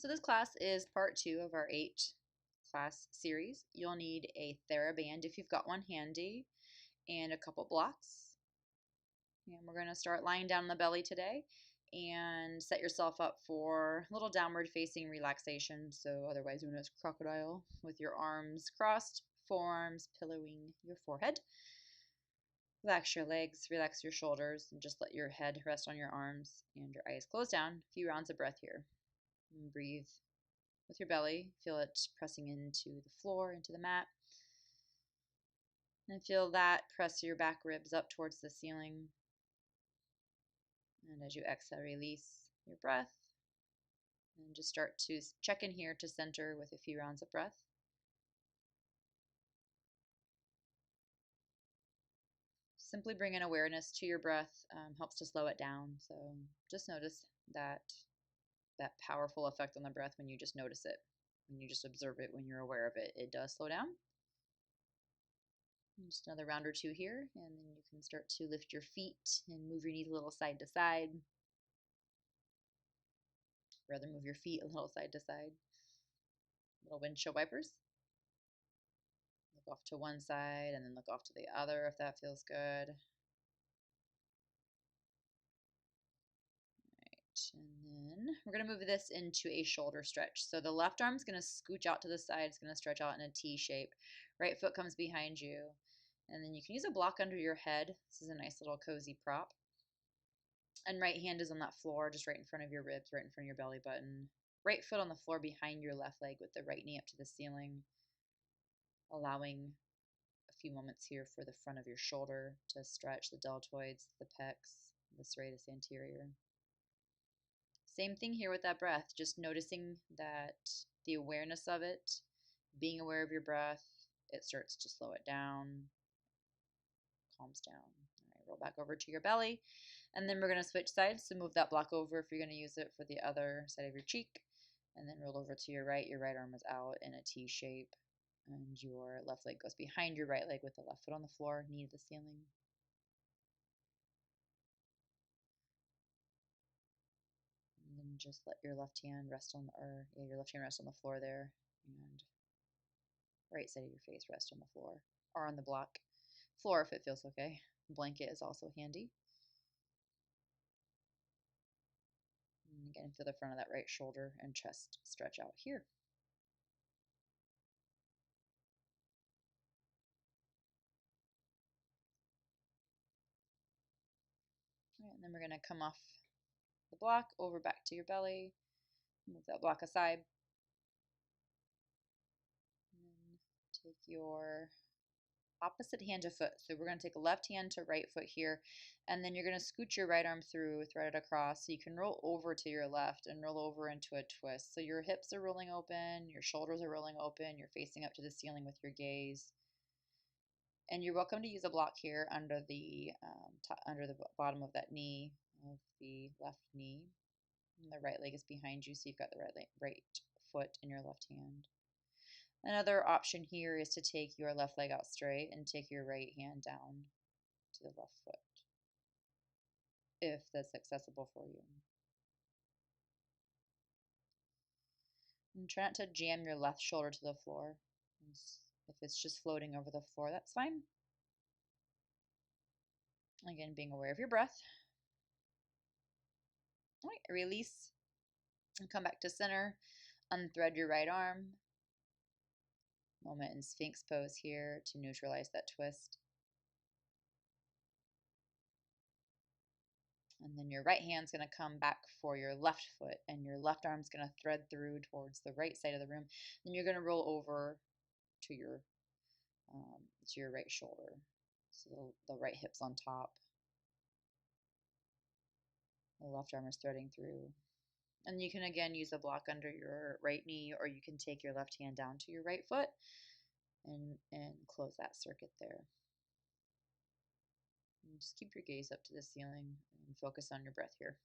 So this class is part 2 of our 8-class series. You'll need a TheraBand if you've got one handy and a couple blocks. And we're going to start lying down on the belly today and set yourself up for a little downward facing relaxation. So otherwise known as crocodile, with your arms crossed, forearms pillowing your forehead. Relax your legs, relax your shoulders, and just let your head rest on your arms and your eyes closed down. A few rounds of breath here. And breathe with your belly. Feel it pressing into the floor, into the mat. And feel that press your back ribs up towards the ceiling. And as you exhale, release your breath. And just start to check in here to center with a few rounds of breath. Simply bringing awareness to your breath helps to slow it down. So just notice that powerful effect on the breath when you just notice it. When you just observe it, when you're aware of it, it does slow down. Just another round or two here, and then you can start to lift your feet and move your knees a little side to side. Rather move your feet a little side to side. Little windshield wipers. Look off to one side and then look off to the other if that feels good. And then we're going to move this into a shoulder stretch. So the left arm is going to scooch out to the side. It's going to stretch out in a T shape. Right foot comes behind you. And then you can use a block under your head. This is a nice little cozy prop. And right hand is on that floor, just right in front of your ribs, right in front of your belly button. Right foot on the floor behind your left leg with the right knee up to the ceiling. Allowing a few moments here for the front of your shoulder to stretch, the deltoids, the pecs, the serratus anterior. Same thing here with that breath, just noticing that the awareness of it, being aware of your breath, it starts to slow it down, calms down. All right, roll back over to your belly, and then we're going to switch sides. So move that block over if you're going to use it for the other side of your cheek, and then roll over to your right. Your right arm is out in a T shape, and your left leg goes behind your right leg with the left foot on the floor, knee to the ceiling. And then just let your left hand rest on the floor there, and right side of your face rest on the floor or on the block. Floor if it feels okay. Blanket is also handy. And again, feel the front of that right shoulder and chest stretch out here. All right, and then we're going to come off the block, over back to your belly. Move that block aside. And take your opposite hand to foot. So we're going to take a left hand to right foot here, and then you're going to scoot your right arm through, thread it across, so you can roll over to your left and roll over into a twist. So your hips are rolling open, your shoulders are rolling open, you're facing up to the ceiling with your gaze. And you're welcome to use a block here under the bottom of that knee, of the left knee. And the right leg is behind you, so you've got the right foot in your left hand. Another option here is to take your left leg out straight and take your right hand down to the left foot, if that's accessible for you. And try not to jam your left shoulder to the floor. If it's just floating over the floor, that's fine. Again, being aware of your breath. All right, release and come back to center. Unthread your right arm. Moment in Sphinx pose here to neutralize that twist. And then your right hand's going to come back for your left foot, and your left arm's going to thread through towards the right side of the room. Then you're going to roll over to your right shoulder. So the right hip's on top. The left arm is threading through. And you can again use a block under your right knee, or you can take your left hand down to your right foot and close that circuit there. And just keep your gaze up to the ceiling and focus on your breath here.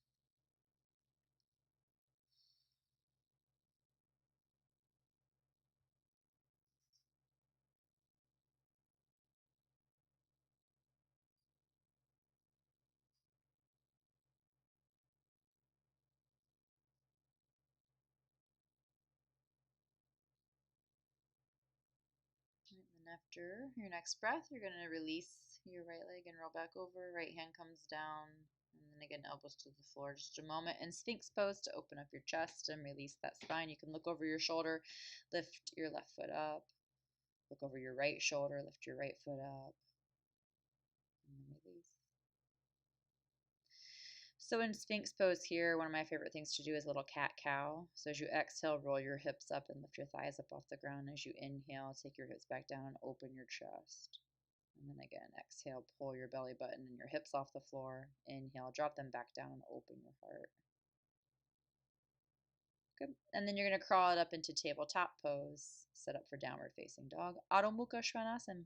After your next breath, you're going to release your right leg and roll back over. Right hand comes down. And then again, elbows to the floor. Just a moment in Sphinx pose to open up your chest and release that spine. You can look over your shoulder, lift your left foot up. Look over your right shoulder, lift your right foot up. And then release. So in Sphinx pose here, one of my favorite things to do is a little cat-cow. So as you exhale, roll your hips up and lift your thighs up off the ground. As you inhale, take your hips back down and open your chest. And then again, exhale, pull your belly button and your hips off the floor. Inhale, drop them back down and open your heart. Good. And then you're going to crawl it up into tabletop pose. Set up for downward facing dog. Adho Mukha Svanasana.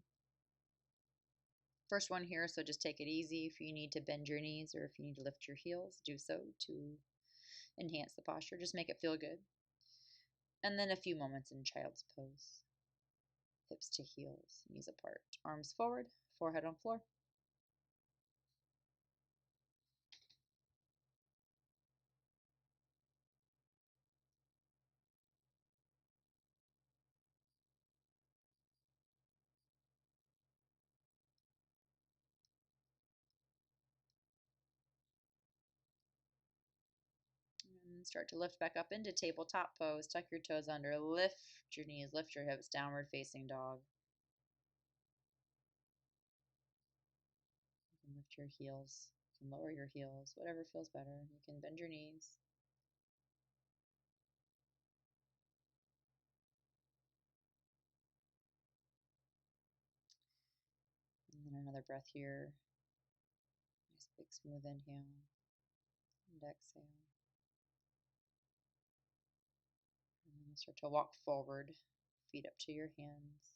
First one here, so just take it easy. If you need to bend your knees or if you need to lift your heels, do so to enhance the posture. Just make it feel good. And then a few moments in child's pose. Hips to heels, knees apart, arms forward, forehead on floor. And start to lift back up into tabletop pose. Tuck your toes under, lift your knees, lift your hips, downward facing dog. You can lift your heels, you can lower your heels, whatever feels better. You can bend your knees. And then another breath here. Nice big smooth inhale and exhale. And then start to walk forward, feet up to your hands.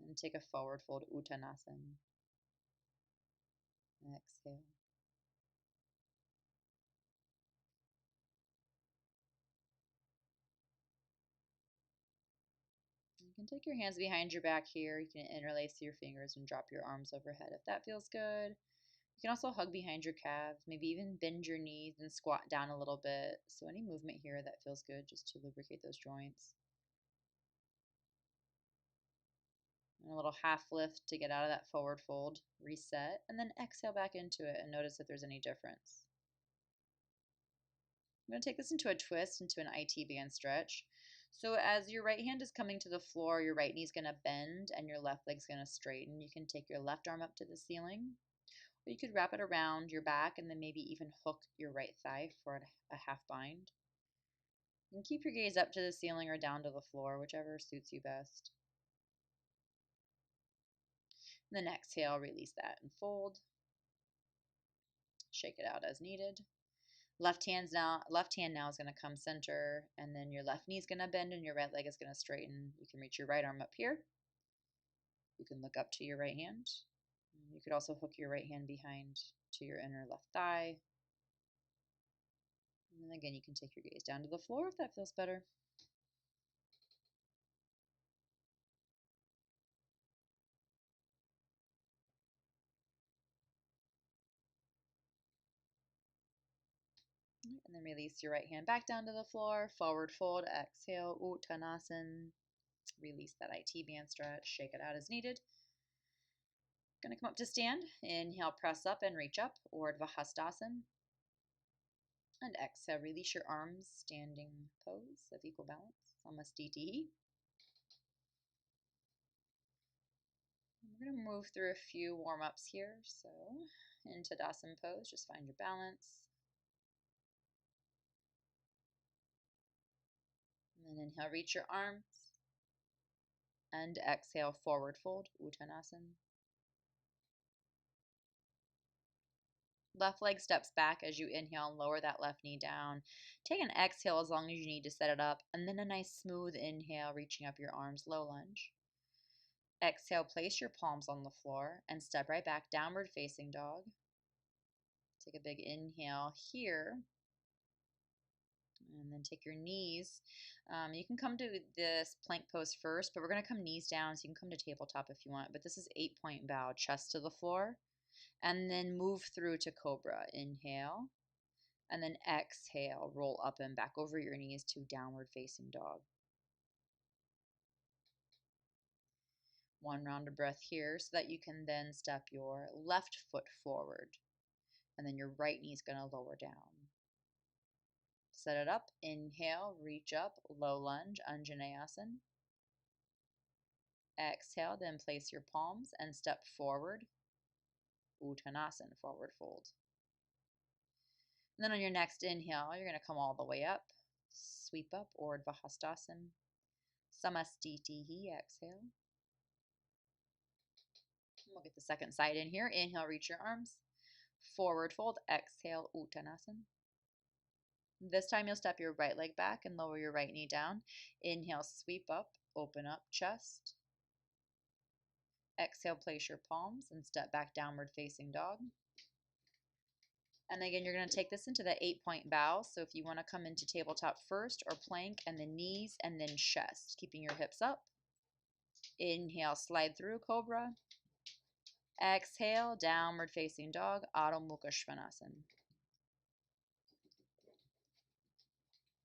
And take a forward fold, Uttanasana. Exhale. You can take your hands behind your back here. You can interlace your fingers and drop your arms overhead if that feels good. You can also hug behind your calves, maybe even bend your knees and squat down a little bit. So any movement here that feels good just to lubricate those joints. And a little half lift to get out of that forward fold, reset, and then exhale back into it and notice if there's any difference. I'm going to take this into a twist, into an IT band stretch. So as your right hand is coming to the floor, your right knee is going to bend and your left leg's going to straighten. You can take your left arm up to the ceiling, or you could wrap it around your back and then maybe even hook your right thigh for a half bind. And keep your gaze up to the ceiling or down to the floor, whichever suits you best. And then exhale, release that and fold. Shake it out as needed. Left hand now is going to come center, and then your left knee is going to bend and your right leg is going to straighten. You can reach your right arm up here. You can look up to your right hand. You could also hook your right hand behind to your inner left thigh. And then again, you can take your gaze down to the floor if that feels better. And then release your right hand back down to the floor. Forward fold, exhale, Uttanasana. Release that IT band stretch, shake it out as needed. Going to come up to stand. Inhale, press up and reach up, Urdhva Hastasana. And exhale, release your arms, standing pose of equal balance, Samastitihi. We're going to move through a few warm-ups here. So in Tadasana pose, just find your balance. And then inhale, reach your arms. And exhale, forward fold, Uttanasana. Left leg steps back as you inhale and lower that left knee down. Take an exhale as long as you need to set it up. And then a nice smooth inhale, reaching up your arms, low lunge. Exhale, place your palms on the floor and step right back, downward facing dog. Take a big inhale here. And then take your knees. You can come to this plank pose first, but we're going to come knees down, so you can come to tabletop if you want. But this is 8-point bow, chest to the floor. And then move through to cobra. Inhale. And then exhale, roll up and back over your knees to downward facing dog. One round of breath here so that you can then step your left foot forward. And then your right knee is going to lower down. Set it up. Inhale, reach up, low lunge, Anjaneyasana. Exhale, then place your palms and step forward, Uttanasana, forward fold. And then on your next inhale, you're going to come all the way up, sweep up, Urdhva Hastasana, Samastitihi, exhale. We'll get the second side in here. Inhale, reach your arms, forward fold, exhale, Uttanasana. This time you'll step your right leg back and lower your right knee down. Inhale, sweep up, open up, chest. Exhale, place your palms and step back, downward facing dog. And again, you're going to take this into the 8-point bow. So if you want to come into tabletop first, or plank, and then knees, and then chest, keeping your hips up. Inhale, slide through, cobra. Exhale, downward facing dog, Adho Mukha Svanasana.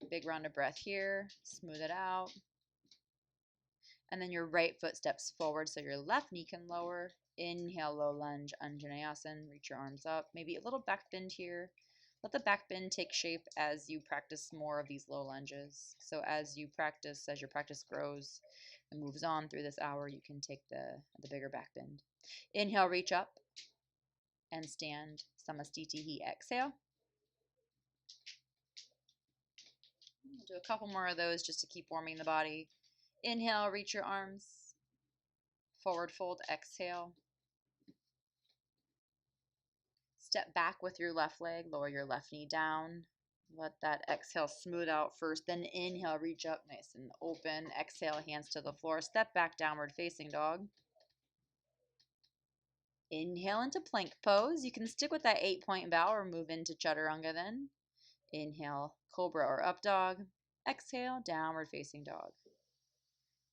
Big round of breath here, smooth it out. And then your right foot steps forward so your left knee can lower. Inhale, low lunge, Anjaneyasana. Reach your arms up. Maybe a little back bend here. Let the back bend take shape as you practice more of these low lunges. So as your practice grows and moves on through this hour, you can take the bigger back bend. Inhale, reach up and stand, Samastitihi, exhale. We'll do a couple more of those just to keep warming the body. Inhale, reach your arms, forward fold, exhale. Step back with your left leg, lower your left knee down. Let that exhale smooth out first, then inhale, reach up nice and open. Exhale, hands to the floor, step back, downward facing dog. Inhale into plank pose. You can stick with that 8-point bow or move into Chaturanga then. Inhale, cobra or up dog. Exhale, downward facing dog.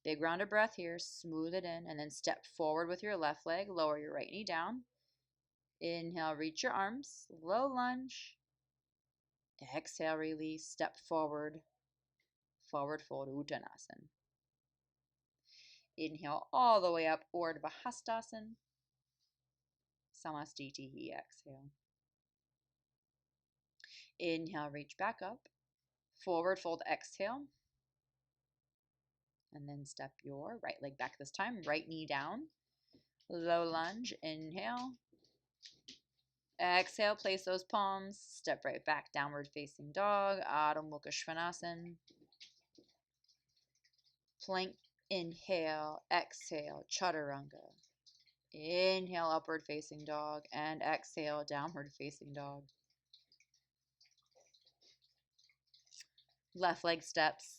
Big round of breath here, smooth it in, and then step forward with your left leg, lower your right knee down. Inhale, reach your arms, low lunge. Exhale, release, step forward, forward fold, Uttanasana. Inhale all the way up, Urdhva Hastasana. Samastitihi, exhale. Inhale, reach back up, forward fold, exhale. And then step your right leg back this time, right knee down. Low lunge, inhale. Exhale, place those palms, step right back, downward facing dog, Adho Mukha Svanasana. Plank, inhale, exhale, Chaturanga. Inhale, upward facing dog, and exhale, downward facing dog. Left leg steps.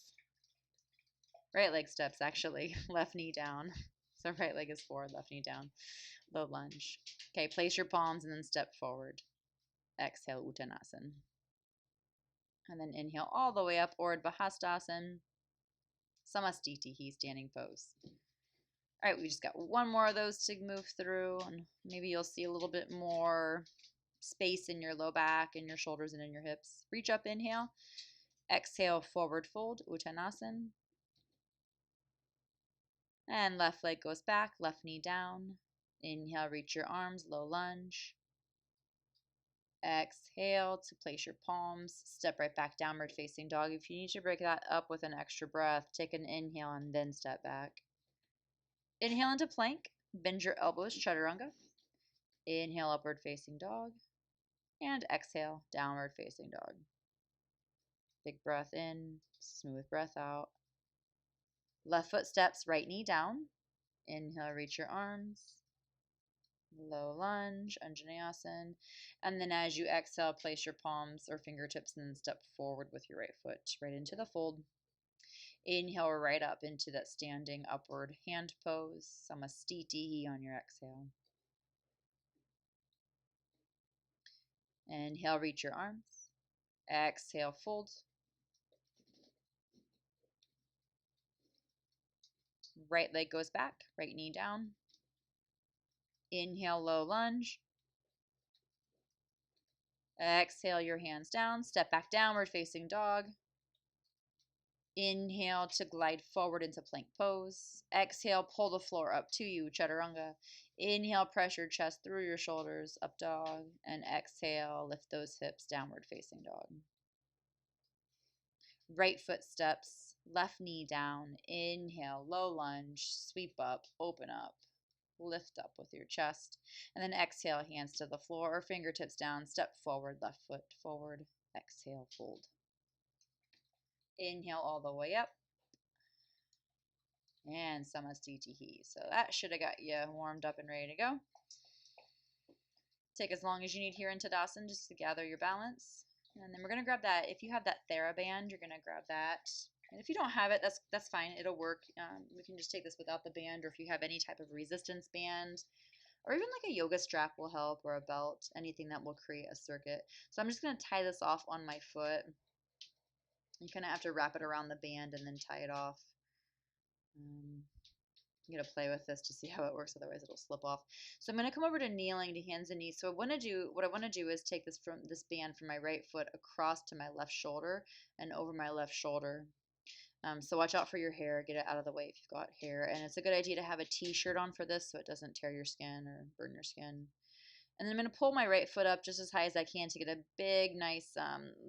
Right leg steps, actually. Left knee down. So right leg is forward, left knee down. Low lunge. Okay, place your palms and then step forward. Exhale, Uttanasana. And then inhale all the way up, Urdhva Hastasana. Samastitihi, standing pose. All right, we just got one more of those to move through, and maybe you'll see a little bit more space in your low back and your shoulders and in your hips. Reach up, inhale. Exhale, forward fold, Uttanasana. And left leg goes back, left knee down. Inhale, reach your arms, low lunge. Exhale to place your palms. Step right back, downward facing dog. If you need to break that up with an extra breath, take an inhale and then step back. Inhale into plank. Bend your elbows, Chaturanga. Inhale, upward facing dog. And exhale, downward facing dog. Big breath in, smooth breath out. Left foot steps, right knee down. Inhale, reach your arms. Low lunge, Anjaneyasana. And then as you exhale, place your palms or fingertips and then step forward with your right foot right into the fold. Inhale right up into that standing upward hand pose, Samastitihi on your exhale. Inhale, reach your arms. Exhale, fold. Right leg goes back, right knee down. Inhale, low lunge. Exhale your hands down, step back, downward facing dog. Inhale to glide forward into plank pose. Exhale, pull the floor up to you, Chaturanga. Inhale, press your chest through your shoulders, up dog. And exhale, lift those hips, downward facing dog. Right foot steps, left knee down. Inhale, low lunge, sweep up, open up. Lift up with your chest. And then exhale, hands to the floor or fingertips down. Step forward, left foot forward. Exhale, fold. Inhale all the way up. And Samastitihi. So that should have got you warmed up and ready to go. Take as long as you need here in Tadasana just to gather your balance. And then we're going to grab that. If you have that TheraBand, you're going to grab that. And if you don't have it, that's fine. It'll work. We can just take this without the band, or if you have any type of resistance band, or even like a yoga strap will help, or a belt, anything that will create a circuit. So I'm just going to tie this off on my foot. You kind of have to wrap it around the band and then tie it off. I'm going to play with this to see how it works, otherwise it'll slip off. So I'm going to come over to kneeling to hands and knees. So what I want to do is take this band from my right foot across to my left shoulder and over my left shoulder. So watch out for your hair. Get it out of the way if you've got hair. And it's a good idea to have a t-shirt on for this so it doesn't tear your skin or burn your skin. And then I'm going to pull my right foot up just as high as I can to get a big, nice,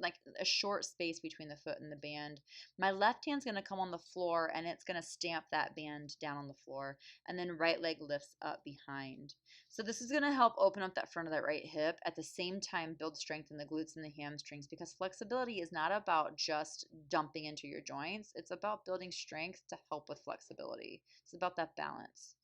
like a short space between the foot and the band. My left hand's going to come on the floor, and it's going to stamp that band down on the floor. And then right leg lifts up behind. So this is going to help open up that front of that right hip. At the same time, build strength in the glutes and the hamstrings, because flexibility is not about just dumping into your joints. It's about building strength to help with flexibility. It's about that balance.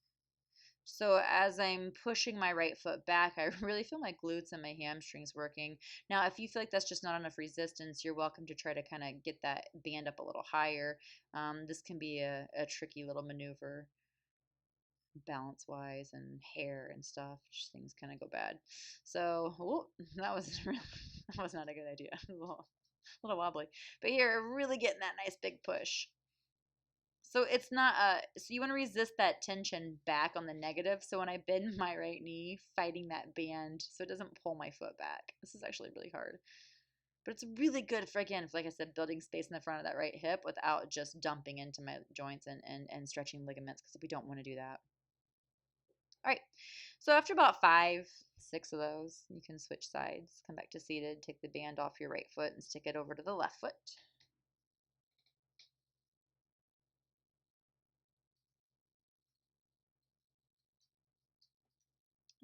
So as I'm pushing my right foot back, I really feel my glutes and my hamstrings working. Now, if you feel like that's just not enough resistance, you're welcome to try to kind of get that band up a little higher. This can be a tricky little maneuver balance-wise, and hair and stuff. Just things kind of go bad. So that was not a good idea. A little wobbly. But here, really getting that nice big push. So it's not so you want to resist that tension back on the negative. So when I bend my right knee, fighting that band so it doesn't pull my foot back. This is actually really hard. But it's really good for, again, like I said, building space in the front of that right hip without just dumping into my joints and stretching ligaments, because we don't want to do that. All right. So after about 5, 6 of those, you can switch sides, come back to seated, take the band off your right foot and stick it over to the left foot.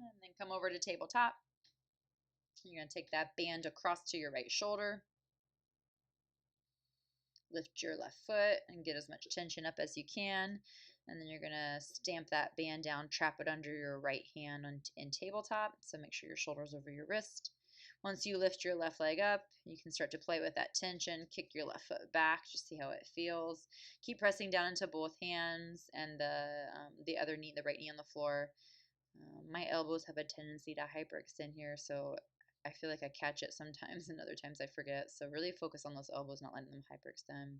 And then come over to tabletop. You're going to take that band across to your right shoulder. Lift your left foot and get as much tension up as you can. And then you're going to stamp that band down, trap it under your right hand in tabletop. So make sure your shoulder's over your wrist. Once you lift your left leg up, you can start to play with that tension. Kick your left foot back, just see how it feels. Keep pressing down into both hands and the other knee, the right knee on the floor. My elbows have a tendency to hyperextend here, so I feel like I catch it sometimes and other times I forget. So really focus on those elbows, not letting them hyperextend.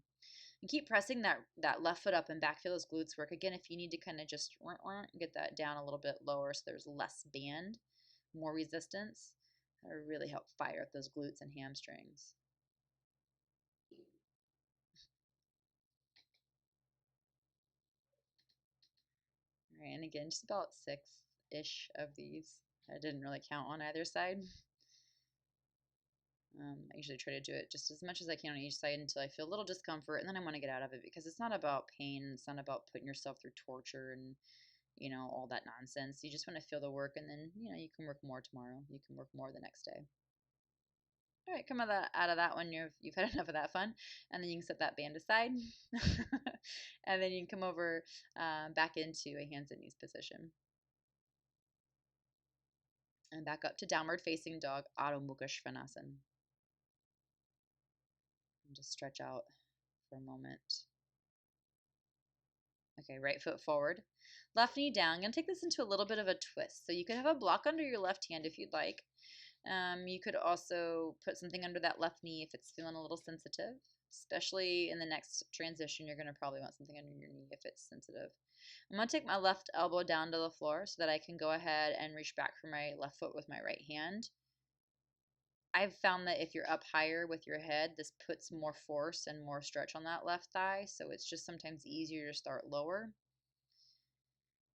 And keep pressing that left foot up and back. Feel those glutes work. Again, if you need to kind of just get that down a little bit lower so there's less band, more resistance, that'll really help fire up those glutes and hamstrings. All right, and again, just about 6-ish of these. I didn't really count on either side. I usually try to do it just as much as I can on each side until I feel a little discomfort, and then I want to get out of it, because it's not about pain. It's not about putting yourself through torture and, all that nonsense. You just want to feel the work, and then, you can work more tomorrow. You can work more the next day. All right, come out of that one. You've had enough of that fun, and then you can set that band aside, and then you can come over back into a hands and knees position. And back up to downward facing dog, Adho Mukha Svanasana. And just stretch out for a moment. Okay, right foot forward, left knee down. I'm going to take this into a little bit of a twist. So you could have a block under your left hand if you'd like. You could also put something under that left knee if it's feeling a little sensitive, especially in the next transition. You're going to probably want something under your knee if it's sensitive. I'm going to take my left elbow down to the floor so that I can go ahead and reach back for my left foot with my right hand. I've found that if you're up higher with your head, this puts more force and more stretch on that left thigh. So it's just sometimes easier to start lower.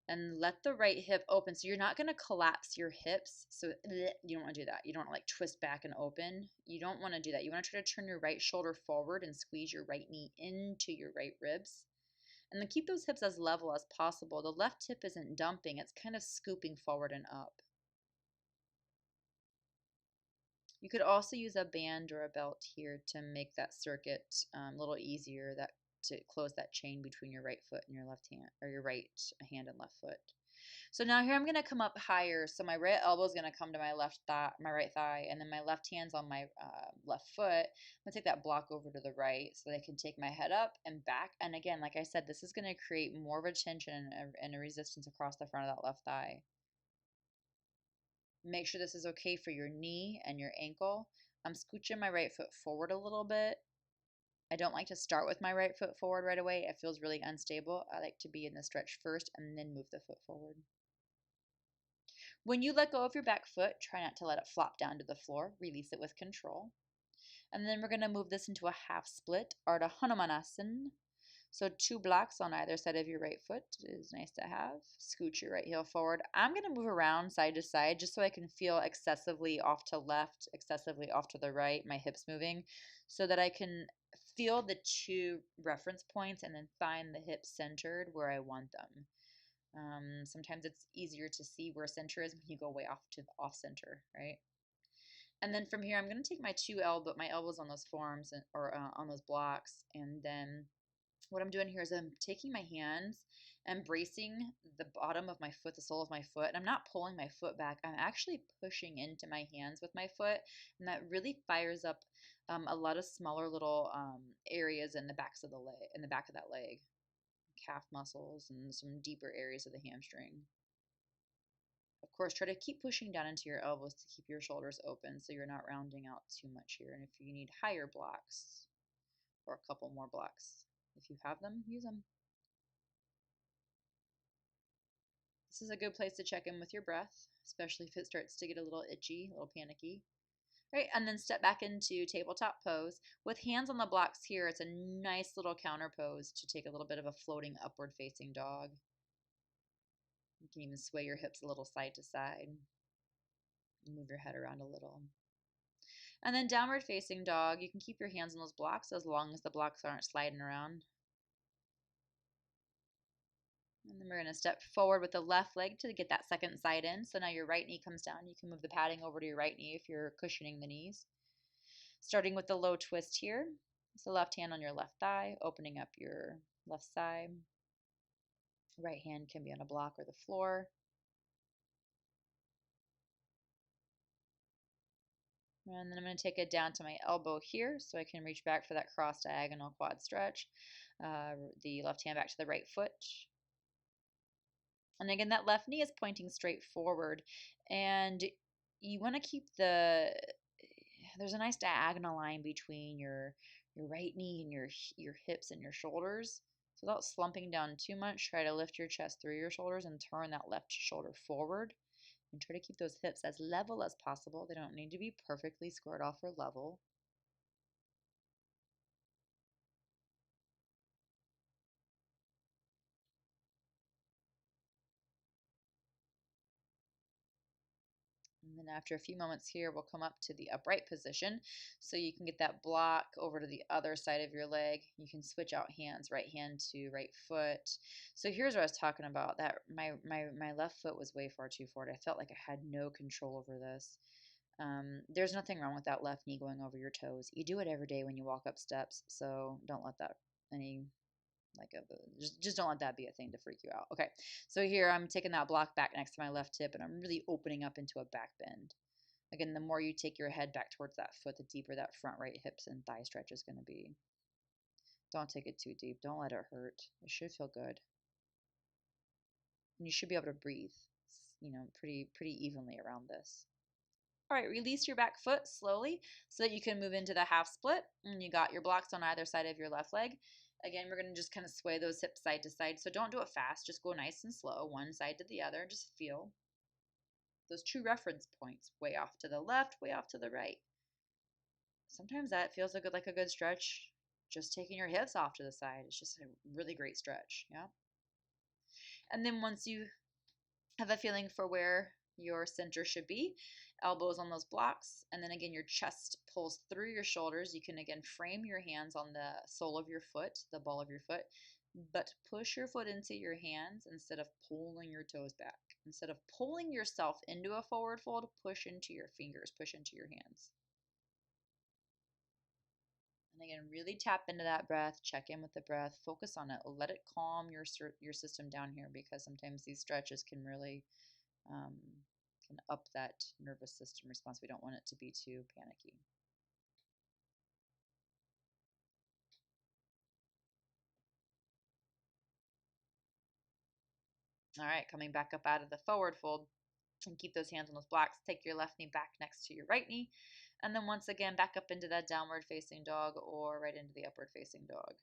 And let the right hip open. So you're not going to collapse your hips. So you don't want to do that. You don't want to like twist back and open. You don't want to do that. You want to try to turn your right shoulder forward and squeeze your right knee into your right ribs. And then keep those hips as level as possible. The left hip isn't dumping. It's kind of scooping forward and up. You could also use a band or a belt here to make that circuit a little easier, to close that chain between your right foot and your left hand, or your right hand and left foot. So now here I'm going to come up higher. So my right elbow is going to come to my left thigh, my right thigh, and then my left hand's on my left foot. I'm going to take that block over to the right so that I can take my head up and back. And again, like I said, this is going to create more of a tension and a resistance across the front of that left thigh. Make sure this is okay for your knee and your ankle. I'm scooching my right foot forward a little bit. I don't like to start with my right foot forward right away. It feels really unstable. I like to be in the stretch first and then move the foot forward. When you let go of your back foot, try not to let it flop down to the floor. Release it with control. And then we're going to move this into a half split, Ardha Hanumanasana. So 2 blocks on either side of your right foot is nice to have. Scoot your right heel forward. I'm going to move around side to side just so I can feel excessively off to left, excessively off to the right, my hips moving, so that I can feel the 2 reference points and then find the hips centered where I want them. Sometimes it's easier to see where center is when you go way off center, right? And then from here, I'm going to take my my elbows on those forearms or on those blocks, and then what I'm doing here is I'm taking my hands and bracing the bottom of my foot, the sole of my foot, and I'm not pulling my foot back. I'm actually pushing into my hands with my foot, and that really fires up a lot of smaller little areas in the backs of the leg, in the back of that leg, calf muscles, and some deeper areas of the hamstring. Of course, try to keep pushing down into your elbows to keep your shoulders open so you're not rounding out too much here. And if you need higher blocks or a couple more blocks, if you have them, use them. This is a good place to check in with your breath, especially if it starts to get a little itchy, a little panicky. All right, and then step back into tabletop pose. With hands on the blocks here, it's a nice little counter pose to take a little bit of a floating upward facing dog. You can even sway your hips a little side to side. Move your head around a little. And then downward facing dog, you can keep your hands on those blocks as long as the blocks aren't sliding around. And then we're going to step forward with the left leg to get that second side in. So now your right knee comes down. You can move the padding over to your right knee if you're cushioning the knees. Starting with the low twist here. So left hand on your left thigh, opening up your left side. Right hand can be on a block or the floor. And then I'm going to take it down to my elbow here so I can reach back for that cross diagonal quad stretch. The left hand back to the right foot. And again, that left knee is pointing straight forward. And you want to keep there's a nice diagonal line between your right knee and your hips and your shoulders. So without slumping down too much, try to lift your chest through your shoulders and turn that left shoulder forward. And try to keep those hips as level as possible. They don't need to be perfectly squared off or level. And then after a few moments here, we'll come up to the upright position. So you can get that block over to the other side of your leg. You can switch out hands, right hand to right foot. So here's what I was talking about. That my left foot was way far too forward. I felt like I had no control over this. There's nothing wrong with that left knee going over your toes. You do it every day when you walk up steps, so don't let that just don't let that be a thing to freak you out. Okay, so here I'm taking that block back next to my left hip, and I'm really opening up into a back bend. Again, the more you take your head back towards that foot, the deeper that front right hips and thigh stretch is going to be. Don't take it too deep. Don't let it hurt. It should feel good. And you should be able to breathe, pretty evenly around this. All right, release your back foot slowly so that you can move into the half split. And you got your blocks on either side of your left leg. Again, we're going to just kind of sway those hips side to side. So don't do it fast. Just go nice and slow, one side to the other. Just feel those 2 reference points, way off to the left, way off to the right. sometimes that feels like a good stretch. Just taking your hips off to the side. It's just a really great stretch. Yeah. And then once you have a feeling for where your center should be, elbows on those blocks, and then again your chest pulls through your shoulders. You can again frame your hands on the sole of your foot, the ball of your foot, but push your foot into your hands instead of pulling your toes back. Instead of pulling yourself into a forward fold, push into your fingers, push into your hands. And again, really tap into that breath, check in with the breath, focus on it, let it calm your system down here, because sometimes these stretches can really um, can up that nervous system response. We don't want it to be too panicky. All right, coming back up out of the forward fold, and keep those hands on those blocks. Take your left knee back next to your right knee, and then once again back up into that downward facing dog or right into the upward facing dog.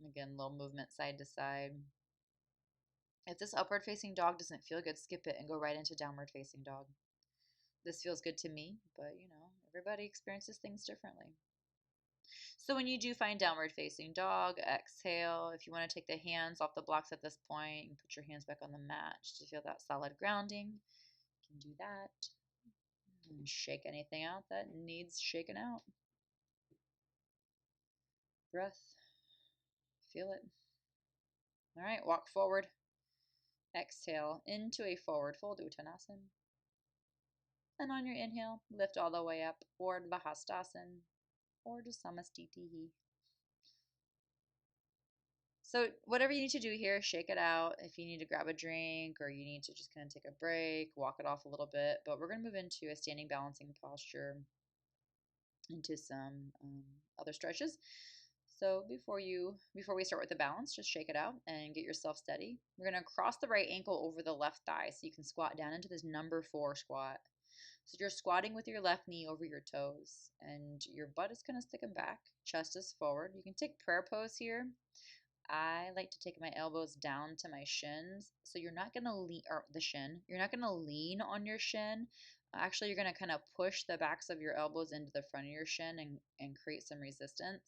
Again, little movement side to side. If this upward facing dog doesn't feel good, skip it and go right into downward facing dog. This feels good to me, but everybody experiences things differently. So when you do find downward facing dog, exhale. If you want to take the hands off the blocks at this point and put your hands back on the mat just to feel that solid grounding, you can do that. And shake anything out that needs shaken out. Breath. Feel it. All right, walk forward. Exhale into a forward fold, Uttanasana. And on your inhale, lift all the way up, Urdhva Hastasana, or just Samastitihi. So whatever you need to do here, shake it out. If you need to grab a drink or you need to just kind of take a break, walk it off a little bit. But we're going to move into a standing balancing posture, into some other stretches. So before we start with the balance, just shake it out and get yourself steady. We're going to cross the right ankle over the left thigh so you can squat down into this number 4 squat. So you're squatting with your left knee over your toes and your butt is kind of sticking back, chest is forward. You can take prayer pose here. I like to take my elbows down to my shins. So you're not going to lean, or the shin, you're not going to lean on your shin. Actually, you're going to kind of push the backs of your elbows into the front of your shin and create some resistance.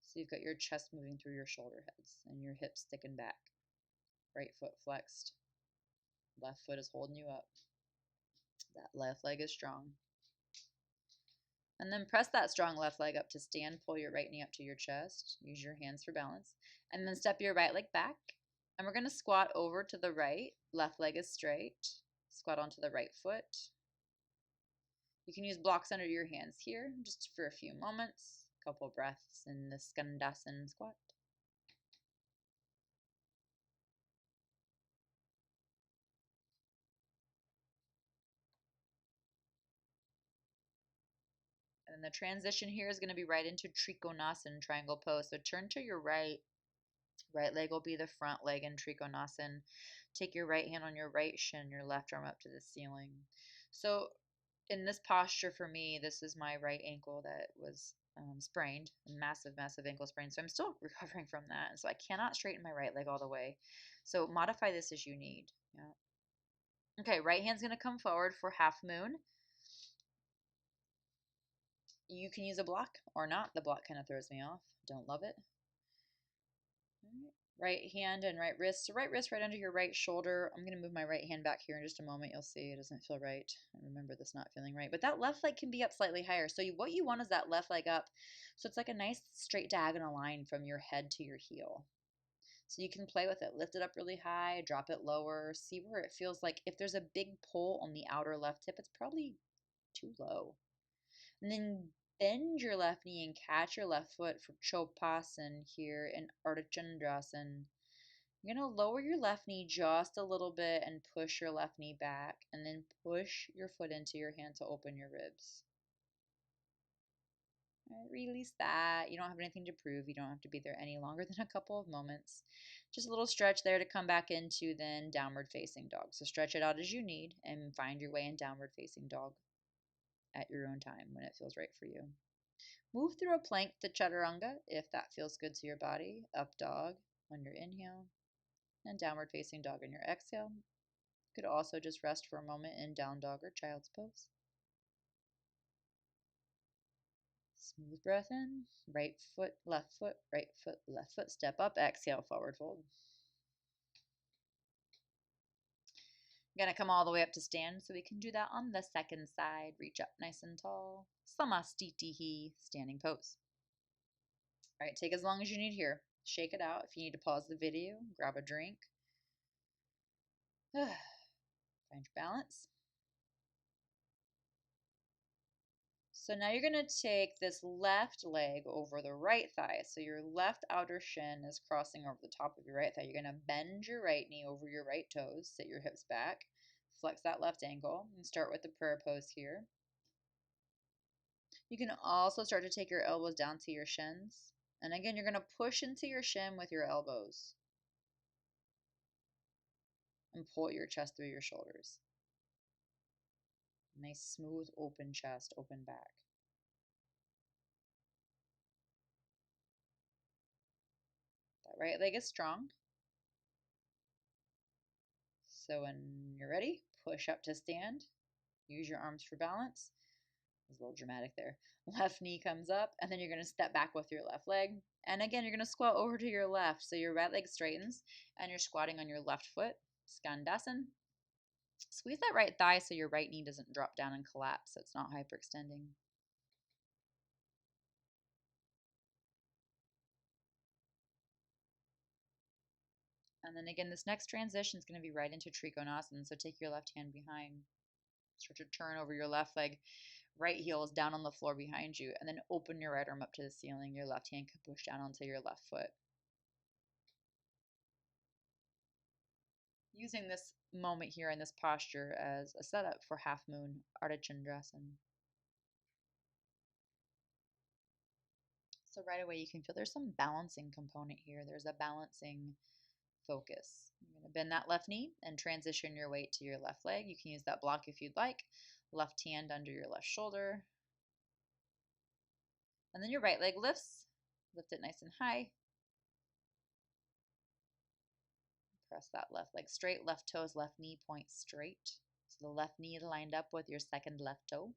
So you've got your chest moving through your shoulder heads and your hips sticking back. Right foot flexed. Left foot is holding you up. That left leg is strong. And then press that strong left leg up to stand. Pull your right knee up to your chest. Use your hands for balance. And then step your right leg back. And we're going to squat over to the right. Left leg is straight. Squat onto the right foot. You can use blocks under your hands here just for a few moments. A couple breaths in the Skandasana squat. And the transition here is going to be right into Trikonasana, triangle pose. So turn to your right. Right leg will be the front leg in Trikonasana. Take your right hand on your right shin, your left arm up to the ceiling. So in this posture for me, this is my right ankle that was sprained, massive, massive ankle sprain. So I'm still recovering from that. And so I cannot straighten my right leg all the way. So modify this as you need. Yeah. Okay, right hand's going to come forward for half moon. You can use a block or not. The block kind of throws me off. Don't love it. Right hand and right wrist. So right wrist right under your right shoulder. I'm going to move my right hand back here in just a moment. You'll see it doesn't feel right. I remember this not feeling right. But that left leg can be up slightly higher. So what you want is that left leg up. So it's like a nice straight diagonal line from your head to your heel. So you can play with it. Lift it up really high, drop it lower. See where it feels like. If there's a big pull on the outer left hip, it's probably too low. And then bend your left knee and catch your left foot for Chopasana here in Ardha You're going to lower your left knee just a little bit and push your left knee back, and then push your foot into your hand to open your ribs. All right, release that. You don't have anything to prove. You don't have to be there any longer than a couple of moments. Just a little stretch there to come back into then downward facing dog. So stretch it out as you need and find your way in downward facing dog at your own time when it feels right for you. Move through a plank to Chaturanga if that feels good to your body. Up dog on your inhale and downward facing dog on your exhale. You could also just rest for a moment in down dog or child's pose. Smooth breath in, right foot, left foot, right foot, left foot. Step up, exhale, forward fold. Gonna come all the way up to stand, so we can do that on the second side. Reach up nice and tall. Samastitihi, standing pose. All right, take as long as you need here. Shake it out. If you need to pause the video, grab a drink. Find your balance. So now you're going to take this left leg over the right thigh. So your left outer shin is crossing over the top of your right thigh. You're going to bend your right knee over your right toes, sit your hips back, flex that left ankle, and start with the prayer pose here. You can also start to take your elbows down to your shins. And again, you're going to push into your shin with your elbows and pull your chest through your shoulders. Nice, smooth, open chest, open back. That right leg is strong. So when you're ready, push up to stand. Use your arms for balance. It was a little dramatic there. Left knee comes up, and then you're going to step back with your left leg. And again, you're going to squat over to your left. So your right leg straightens, and you're squatting on your left foot. Skandasana. Squeeze that right thigh so your right knee doesn't drop down and collapse, so it's not hyperextending. And then again, this next transition is going to be right into Trikonasana. So take your left hand behind. Start to turn over your left leg. Right heel is down on the floor behind you. And then open your right arm up to the ceiling. Your left hand can push down onto your left foot. Using this moment here in this posture as a setup for half moon Ardhachandrasana. So right away you can feel there's some balancing component here. There's a balancing focus. You're going to bend that left knee and transition your weight to your left leg. You can use that block if you'd like. Left hand under your left shoulder. And then your right leg lifts. Lift it nice and high. Press that left leg straight. Left toes, left knee point straight. So the left knee lined up with your second left toe.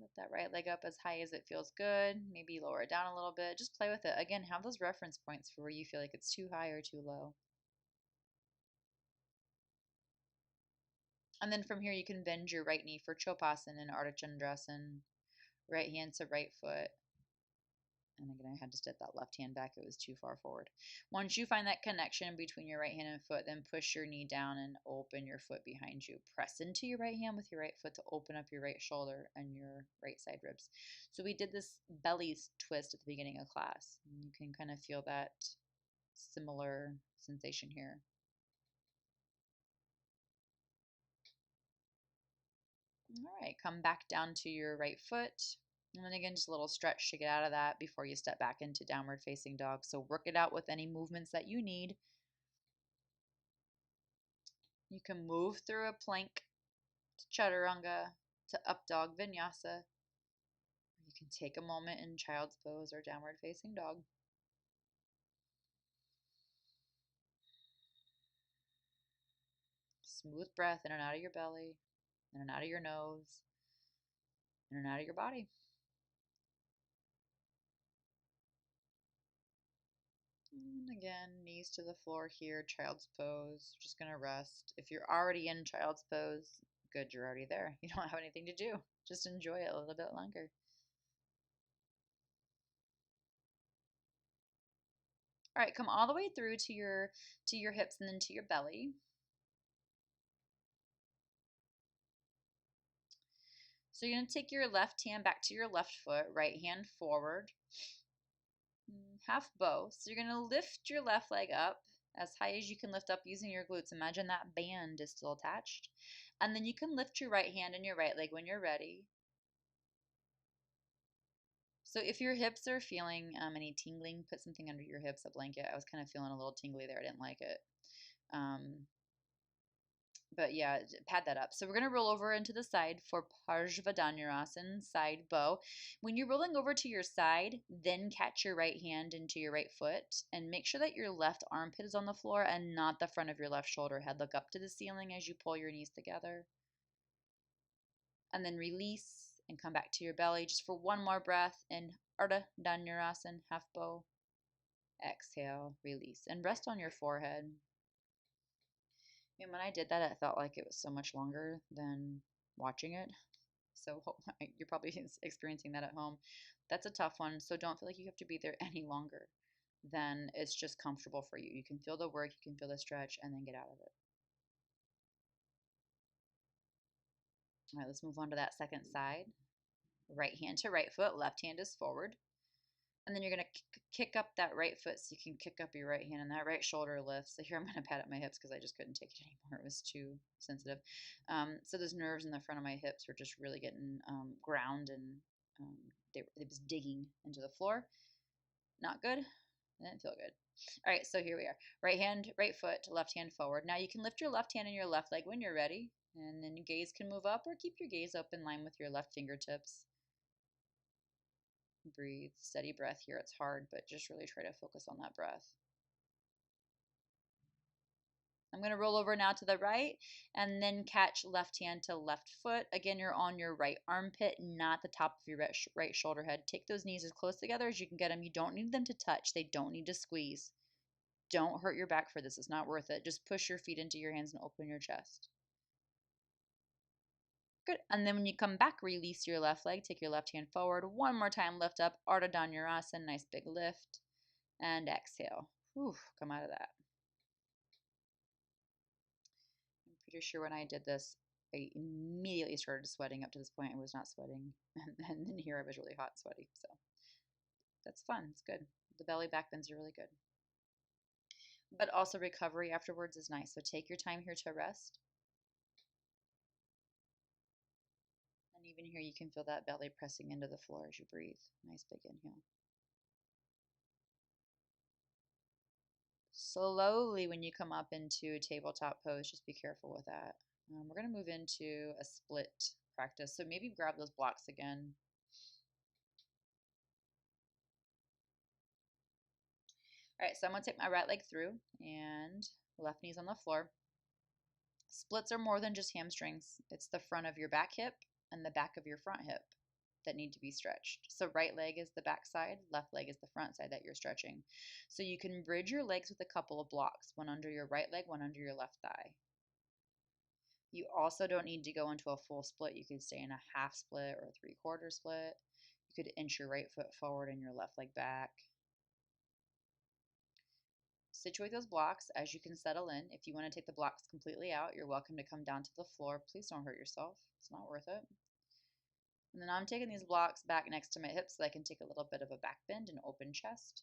Lift that right leg up as high as it feels good. Maybe lower it down a little bit. Just play with it. Again, have those reference points for where you feel like it's too high or too low. And then from here, you can bend your right knee for Chopasana and Ardhachandrasana. Right hand to right foot. And again, I had to step that left hand back. It was too far forward. Once you find that connection between your right hand and foot, then push your knee down and open your foot behind you. Press into your right hand with your right foot to open up your right shoulder and your right side ribs. So we did this belly twist at the beginning of class. And you can kind of feel that similar sensation here. All right, come back down to your right foot. And then again, just a little stretch to get out of that before you step back into downward facing dog. So work it out with any movements that you need. You can move through a plank to Chaturanga to up dog vinyasa. You can take a moment in child's pose or downward facing dog. Smooth breath in and out of your belly, in and out of your nose, in and out of your body. And again, knees to the floor here, child's pose. Just going to rest. If you're already in child's pose, good, you're already there. You don't have anything to do. Just enjoy it a little bit longer. All right, come all the way through to your hips and then to your belly. So you're going to take your left hand back to your left foot, right hand forward, half bow. So you're going to lift your left leg up as high as you can lift up using your glutes. Imagine that band is still attached. And then you can lift your right hand and your right leg when you're ready. So if your hips are feeling any tingling, put something under your hips, a blanket. I was kind of feeling a little tingly there. I didn't like it. But yeah, pad that up. So we're going to roll over into the side for Parshvadanyarasana, side bow. When you're rolling over to your side, then catch your right hand into your right foot and make sure that your left armpit is on the floor and not the front of your left shoulder. Head look up to the ceiling as you pull your knees together. And then release and come back to your belly just for one more breath in Ardha Dhanurasana, half bow. Exhale, release, and rest on your forehead. And when I did that, it felt like it was so much longer than watching it. So you're probably experiencing that at home. That's a tough one. So don't feel like you have to be there any longer than it's just comfortable for you. You can feel the work, you can feel the stretch, and then get out of it. All right, let's move on to that second side. Right hand to right foot, left hand is forward. And then you're going to kick up that right foot so you can kick up your right hand and that right shoulder lifts. So here I'm going to pat up my hips because I just couldn't take it anymore. It was too sensitive. So those nerves in the front of my hips were just really getting ground and it was digging into the floor. Not good. It didn't feel good. All right, so here we are. Right hand, right foot, left hand forward. Now you can lift your left hand and your left leg when you're ready. And then your gaze can move up or keep your gaze up in line with your left fingertips. Breathe, steady breath here. It's hard, but just really try to focus on that breath. I'm going to roll over now to the right and then catch left hand to left foot. Again, you're on your right armpit, not the top of your right shoulder head. Take those knees as close together as you can get them. You don't need them to touch. They don't need to squeeze. Don't hurt your back for this. It's not worth it. Just push your feet into your hands and open your chest. Good. And then when you come back, release your left leg. Take your left hand forward. One more time, lift up. Ardha Dhanurasana. Nice big lift. And exhale. Whew, come out of that. I'm pretty sure when I did this, I immediately started sweating. Up to this point, I was not sweating. And then here I was really hot and sweaty. So that's fun. It's good. The belly back bends are really good. But also recovery afterwards is nice. So take your time here to rest. And even here, you can feel that belly pressing into the floor as you breathe. Nice big inhale. Slowly, when you come up into tabletop pose, just be careful with that. We're going to move into a split practice. So maybe grab those blocks again. All right, so I'm going to take my right leg through and left knee's on the floor. Splits are more than just hamstrings. It's the front of your back hip and the back of your front hip that need to be stretched. So right leg is the back side, left leg is the front side that you're stretching. So you can bridge your legs with a couple of blocks, one under your right leg, one under your left thigh. You also don't need to go into a full split. You could stay in a half split or a 3/4 split. You could inch your right foot forward and your left leg back. Situate those blocks as you can settle in. If you want to take the blocks completely out, you're welcome to come down to the floor. Please don't hurt yourself. It's not worth it. And then I'm taking these blocks back next to my hips so I can take a little bit of a back bend and open chest.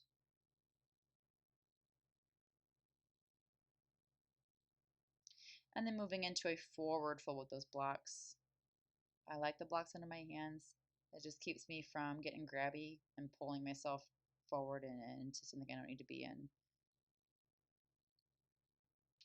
And then moving into a forward fold with those blocks. I like the blocks under my hands. It just keeps me from getting grabby and pulling myself forward and into something I don't need to be in.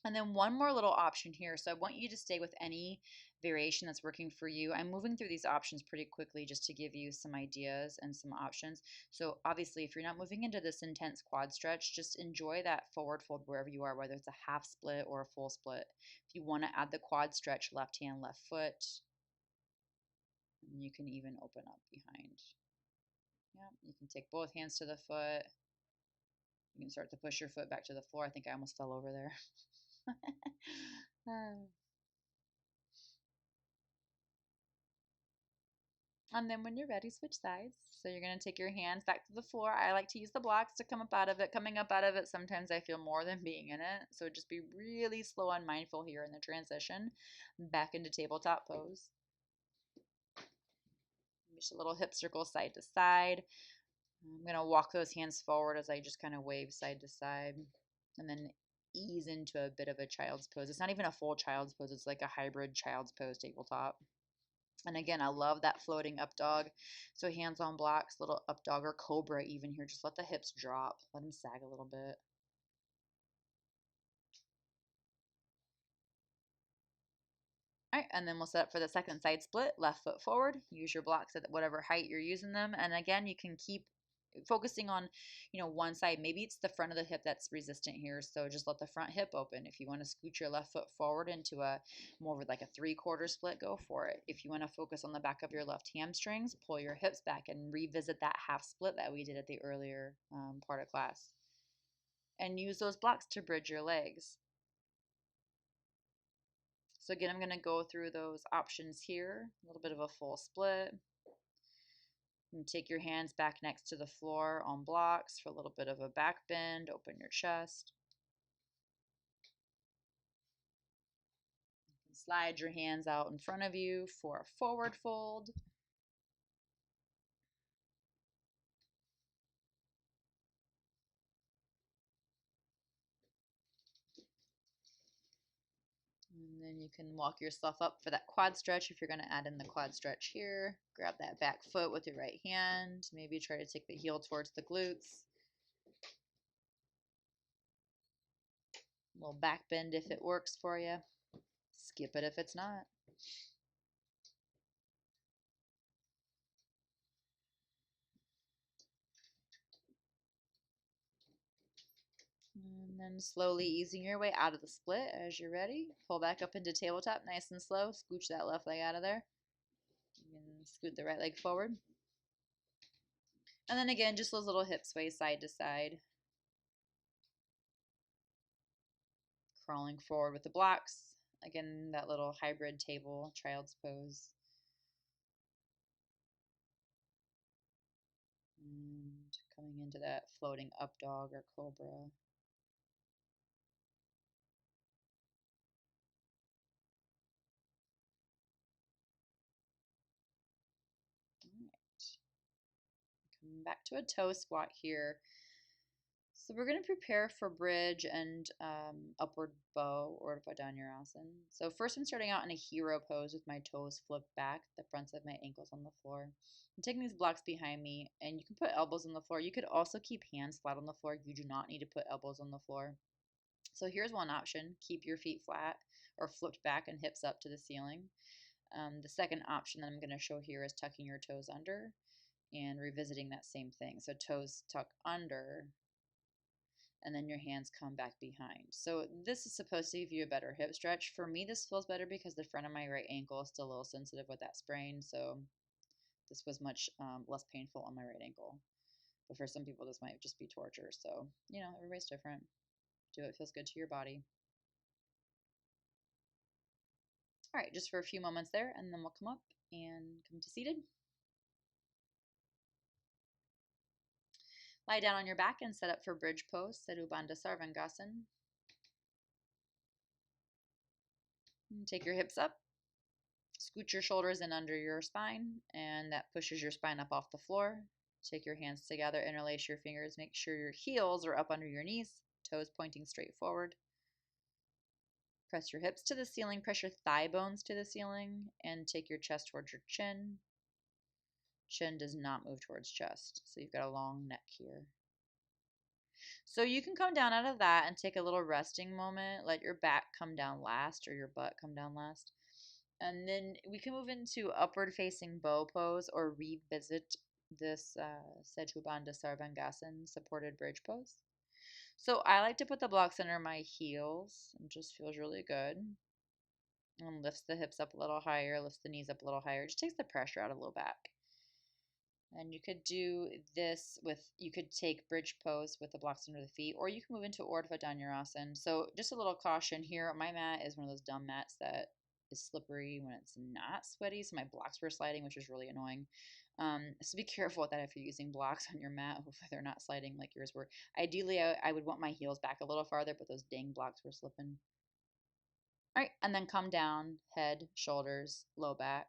And then one more little option here. So I want you to stay with any variation that's working for you. I'm moving through these options pretty quickly just to give you some ideas and some options. So obviously, if you're not moving into this intense quad stretch, just enjoy that forward fold wherever you are, whether it's a half split or a full split. If you want to add the quad stretch, left hand, left foot, and you can even open up behind. Yeah, you can take both hands to the foot. You can start to push your foot back to the floor. I think I almost fell over there. And then when you're ready, switch sides. So you're going to take your hands back to the floor. I like to use the blocks to come up out of it. Coming up out of it, sometimes I feel more than being in it. So just be really slow and mindful here in the transition back into tabletop pose. Just a little hip circle side to side. I'm going to walk those hands forward as I just kind of wave side to side. And then ease into a bit of a child's pose. It's not even a full child's pose. It's like a hybrid child's pose tabletop. And again, I love that floating up dog. So hands on blocks, little up dog or cobra even here. Just let the hips drop. Let them sag a little bit. All right, and then we'll set up for the second side split. Left foot forward. Use your blocks at whatever height you're using them. And again, you can keep focusing on, one side. Maybe it's the front of the hip that's resistant here, so just let the front hip open. If you want to scoot your left foot forward into a more of like a 3/4 split, go for it. If you want to focus on the back of your left hamstrings, pull your hips back and revisit that half split that we did at the earlier part of class. And use those blocks to bridge your legs. So again, I'm going to go through those options here. A little bit of a full split. And take your hands back next to the floor on blocks for a little bit of a back bend. Open your chest. You can slide your hands out in front of you for a forward fold. And then you can walk yourself up for that quad stretch if you're going to add in the quad stretch here. Grab that back foot with your right hand. Maybe try to take the heel towards the glutes. A little back bend if it works for you. Skip it if it's not. And then slowly easing your way out of the split as you're ready. Pull back up into tabletop nice and slow. Scooch that left leg out of there. You can scoot the right leg forward. And then again, just those little hip sways side to side. Crawling forward with the blocks. Again, that little hybrid table, child's pose. And coming into that floating up dog or cobra. Coming back to a toe squat here. So we're going to prepare for bridge and upward bow or Urdhva Dhanurasana. So first I'm starting out in a hero pose with my toes flipped back, the fronts of my ankles on the floor. I'm taking these blocks behind me, and you can put elbows on the floor. You could also keep hands flat on the floor. You do not need to put elbows on the floor. So here's one option. Keep your feet flat or flipped back and hips up to the ceiling. The second option that I'm going to show here is tucking your toes under and revisiting that same thing. So toes tuck under, and then your hands come back behind. So this is supposed to give you a better hip stretch. For me, this feels better because the front of my right ankle is still a little sensitive with that sprain, so this was much less painful on my right ankle. But for some people, this might just be torture. So, everybody's different. Do what feels good to your body. All right, just for a few moments there, and then we'll come up and come to seated. Lie down on your back and set up for bridge pose, Sarvangasana Sarvangasana. Take your hips up, scoot your shoulders in under your spine, and that pushes your spine up off the floor. Take your hands together, interlace your fingers, make sure your heels are up under your knees, toes pointing straight forward. Press your hips to the ceiling, press your thigh bones to the ceiling, and take your chest towards your chin. Chin does not move towards chest, so you've got a long neck here. So you can come down out of that and take a little resting moment. Let your back come down last or your butt come down last. And then we can move into upward facing bow pose or revisit this Sejubandha Sarvangasana supported bridge pose. So I like to put the blocks under my heels. It just feels really good. And lifts the hips up a little higher, lifts the knees up a little higher. Just takes the pressure out of the low back. And you could do this you could take bridge pose with the blocks under the feet, or you can move into Urdhva Dhanurasana. So just a little caution here. My mat is one of those dumb mats that is slippery when it's not sweaty. So my blocks were sliding, which is really annoying. So be careful with that if you're using blocks on your mat. Hopefully they're not sliding like yours were. Ideally, I would want my heels back a little farther, but those dang blocks were slipping. All right, and then come down, head, shoulders, low back,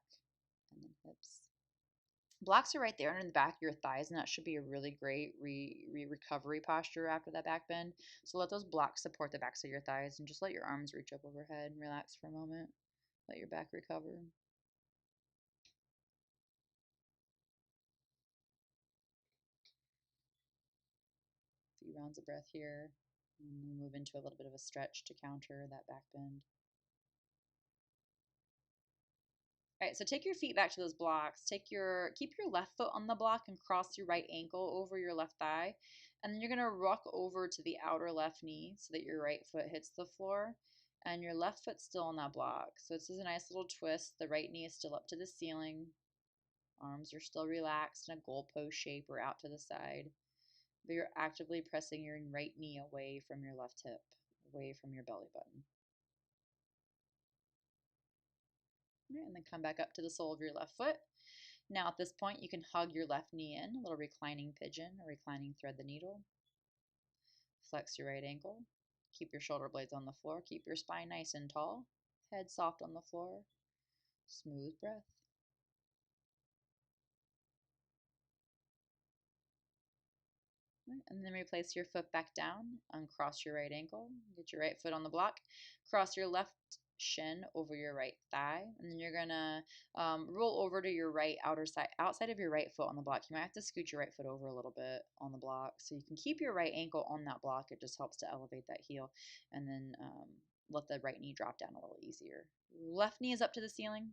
and then hips. Blocks are right there under the back of your thighs, and that should be a really great recovery posture after that back bend. So let those blocks support the backs of your thighs, and just let your arms reach up overhead and relax for a moment. Let your back recover. A few rounds of breath here, and then move into a little bit of a stretch to counter that back bend. All right, so take your feet back to those blocks. Keep your left foot on the block and cross your right ankle over your left thigh. And then you're gonna rock over to the outer left knee so that your right foot hits the floor and your left foot's still on that block. So this is a nice little twist. The right knee is still up to the ceiling. Arms are still relaxed in a goalpost shape or out to the side. But you're actively pressing your right knee away from your left hip, away from your belly button. Right, and then come back up to the sole of your left foot. Now at this point, you can hug your left knee in, a little reclining pigeon or reclining thread the needle. Flex your right ankle. Keep your shoulder blades on the floor. Keep your spine nice and tall. Head soft on the floor. Smooth breath. Right, and then replace your foot back down. Uncross your right ankle. Get your right foot on the block. Cross your left shin over your right thigh, and then you're gonna roll over to your right outer side, outside of your right foot on the block. You might have to scoot your right foot over a little bit on the block, so you can keep your right ankle on that block. It just helps to elevate that heel, and then let the right knee drop down a little easier. Left knee is up to the ceiling,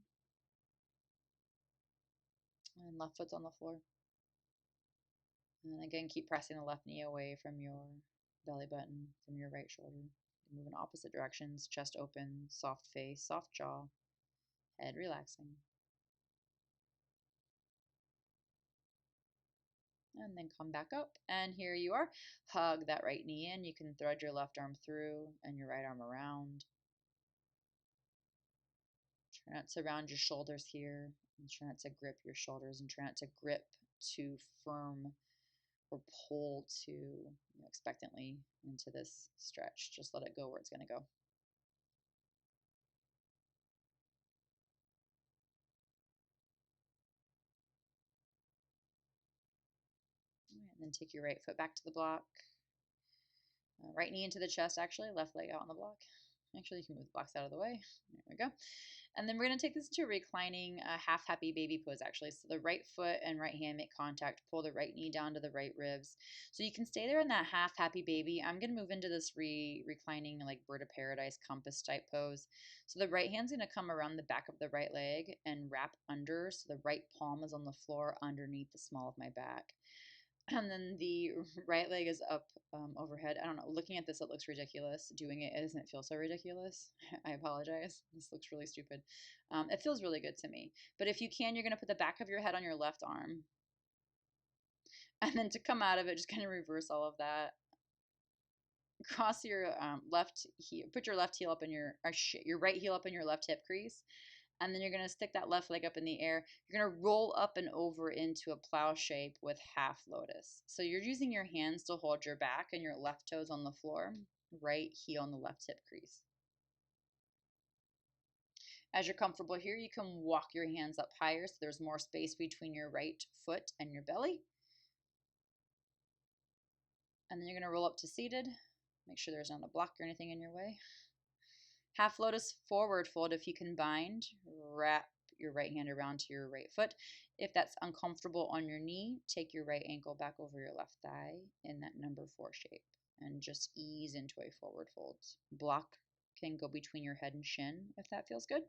and left foot's on the floor. And again, keep pressing the left knee away from your belly button, from your right shoulder. Move in opposite directions, chest open, soft face, soft jaw, head relaxing. And then come back up. And here you are. Hug that right knee in. You can thread your left arm through and your right arm around. Try not to round your shoulders here. And try not to grip your shoulders and try not to grip too firm or pull too expectantly into this stretch. Just let it go where it's going to go. And then take your right foot back to the block. Right knee into the chest, actually. Left leg out on the block. Actually, you can move the blocks out of the way. There we go. And then we're going to take this to reclining half happy baby pose, actually. So the right foot and right hand make contact. Pull the right knee down to the right ribs. So you can stay there in that half happy baby. I'm going to move into this reclining like bird of paradise compass type pose. So the right hand's going to come around the back of the right leg and wrap under. So the right palm is on the floor underneath the small of my back. And then the right leg is up overhead. I don't know. Looking at this, it looks ridiculous. Doing it doesn't feel so ridiculous. I apologize. This looks really stupid. It feels really good to me. But if you can, you're going to put the back of your head on your left arm. And then to come out of it, just kind of reverse all of that. Cross your left heel. Put your left heel up in your right heel up in your left hip crease. And then you're going to stick that left leg up in the air. You're going to roll up and over into a plow shape with half lotus. So you're using your hands to hold your back and your left toes on the floor, right heel on the left hip crease. As you're comfortable here, you can walk your hands up higher so there's more space between your right foot and your belly. And then you're going to roll up to seated. Make sure there's not a block or anything in your way. Half lotus forward fold. If you can bind, wrap your right hand around to your right foot. If that's uncomfortable on your knee, take your right ankle back over your left thigh in that number 4 shape and just ease into a forward fold. Block can go between your head and shin if that feels good.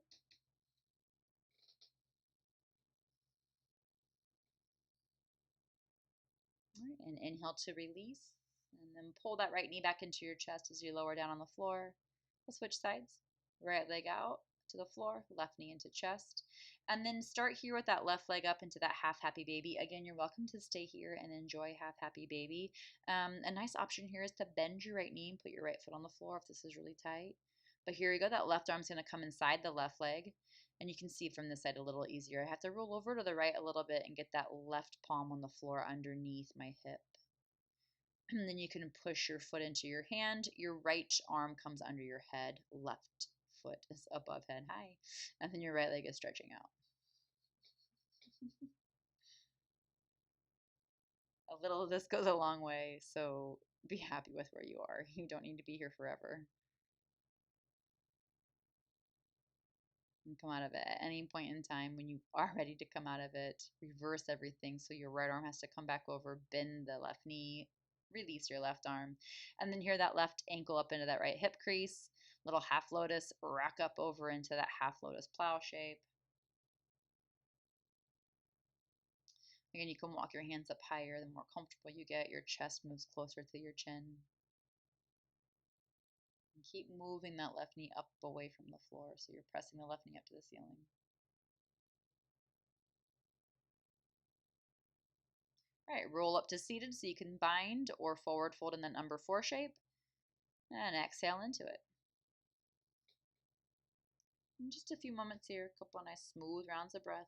All right, and inhale to release, and then pull that right knee back into your chest as you lower down on the floor. We'll switch sides. Right leg out to the floor, left knee into chest. And then start here with that left leg up into that half happy baby. Again, you're welcome to stay here and enjoy half happy baby. A nice option here is to bend your right knee and put your right foot on the floor if this is really tight. But here you go, that left arm's gonna come inside the left leg. And you can see from this side a little easier. I have to roll over to the right a little bit and get that left palm on the floor underneath my hip. And then you can push your foot into your hand. Your right arm comes under your head. Left foot is above head high. And then your right leg is stretching out. A little of this goes a long way, so be happy with where you are. You don't need to be here forever. And come out of it at any point in time when you are ready to come out of it. Reverse everything so your right arm has to come back over, bend the left knee, release your left arm, and then here that left ankle up into that right hip crease, little half lotus, rack up over into that half lotus plow shape. Again, you can walk your hands up higher. The more comfortable you get, your chest moves closer to your chin. And keep moving that left knee up away from the floor, so you're pressing the left knee up to the ceiling. All right, roll up to seated so you can bind or forward fold in that number 4 shape. And exhale into it. And just a few moments here, a couple of nice smooth rounds of breath.